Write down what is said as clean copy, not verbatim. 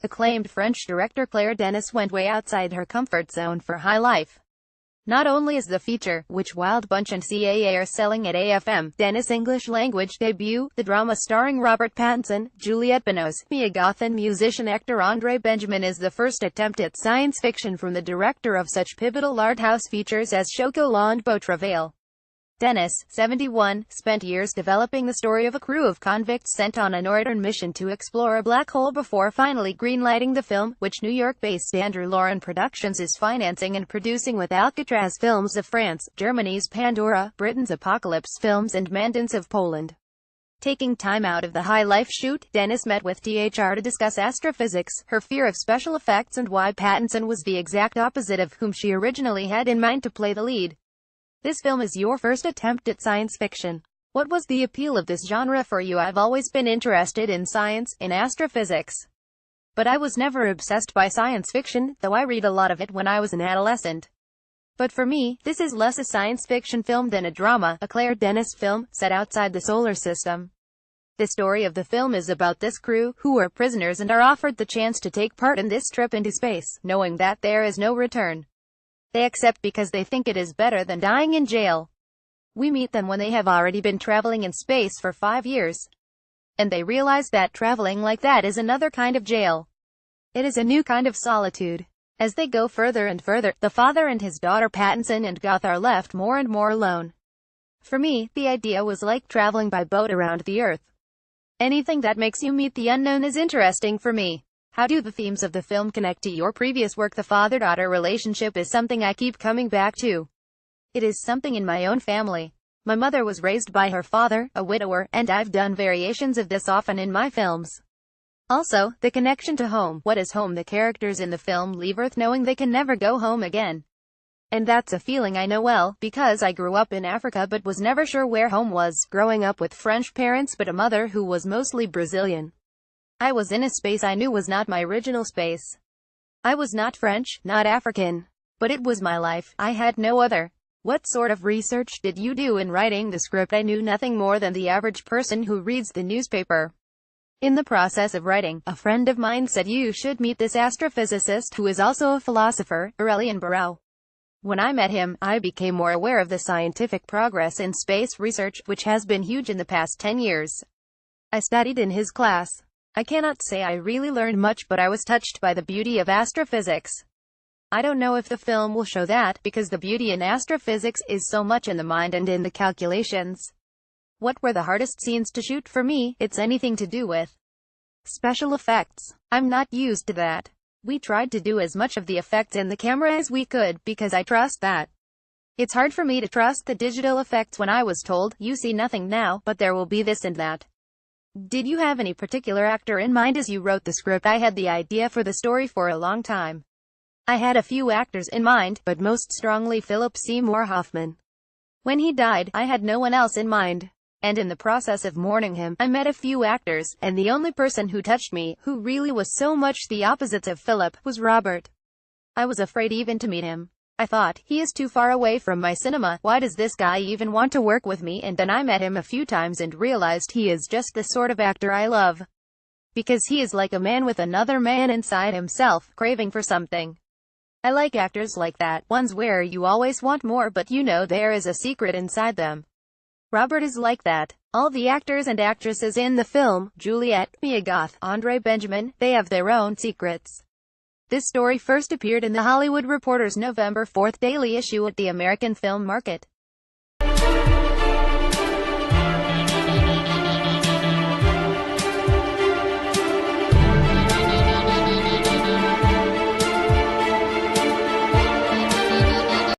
Acclaimed French director Claire Denis went way outside her comfort zone for High Life. Not only is the feature, which Wild Bunch and CAA are selling at AFM, Denis' English-language debut, the drama starring Robert Pattinson, Juliette Binoche, Mia Goth and musician-actor Andre Benjamin is the first attempt at science fiction from the director of such pivotal art house features as Chocolat and Beau Travail. Denis, 71, spent years developing the story of a crew of convicts sent on a northern mission to explore a black hole before finally greenlighting the film, which New York-based Andrew Lauren Productions is financing and producing with Alcatraz Films of France, Germany's Pandora, Britain's Apocalypse Films and Mandans of Poland. Taking time out of the High Life shoot, Denis met with THR to discuss astrophysics, her fear of special effects and why Pattinson was the exact opposite of whom she originally had in mind to play the lead. This film is your first attempt at science fiction. What was the appeal of this genre for you? I've always been interested in science, in astrophysics. But I was never obsessed by science fiction, though I read a lot of it when I was an adolescent. But for me, this is less a science fiction film than a drama, a Claire Denis film, set outside the solar system. The story of the film is about this crew, who are prisoners and are offered the chance to take part in this trip into space, knowing that there is no return. They accept because they think it is better than dying in jail. We meet them when they have already been traveling in space for 5 years. And they realize that traveling like that is another kind of jail. It is a new kind of solitude. As they go further and further, the father and his daughter Pattinson and Goth are left more and more alone. For me, the idea was like traveling by boat around the Earth. Anything that makes you meet the unknown is interesting for me. How do the themes of the film connect to your previous work? The father-daughter relationship is something I keep coming back to. It is something in my own family. My mother was raised by her father, a widower, and I've done variations of this often in my films. Also, the connection to home. What is home? The characters in the film leave Earth knowing they can never go home again. And that's a feeling I know well, because I grew up in Africa but was never sure where home was, growing up with French parents but a mother who was mostly Brazilian. I was in a space I knew was not my original space. I was not French, not African. But it was my life, I had no other. What sort of research did you do in writing the script? I knew nothing more than the average person who reads the newspaper. In the process of writing, a friend of mine said you should meet this astrophysicist who is also a philosopher, Aurélien Barrau. When I met him, I became more aware of the scientific progress in space research, which has been huge in the past 10 years. I studied in his class. I cannot say I really learned much, but I was touched by the beauty of astrophysics. I don't know if the film will show that, because the beauty in astrophysics is so much in the mind and in the calculations. What were the hardest scenes to shoot? For me, it's anything to do with special effects. I'm not used to that. We tried to do as much of the effects in the camera as we could, because I trust that. It's hard for me to trust the digital effects when I was told, you see nothing now, but there will be this and that. Did you have any particular actor in mind as you wrote the script? I had the idea for the story for a long time. I had a few actors in mind, but most strongly Philip Seymour Hoffman. When he died, I had no one else in mind. And in the process of mourning him, I met a few actors, and the only person who touched me, who really was so much the opposite of Philip, was Robert. I was afraid even to meet him. I thought, he is too far away from my cinema, why does this guy even want to work with me? And then I met him a few times and realized he is just the sort of actor I love. Because he is like a man with another man inside himself, craving for something. I like actors like that, ones where you always want more but you know there is a secret inside them. Robert is like that. All the actors and actresses in the film, Juliette, Mia Goth, Andre Benjamin, they have their own secrets. This story first appeared in The Hollywood Reporter's November 4 daily issue at the American Film Market.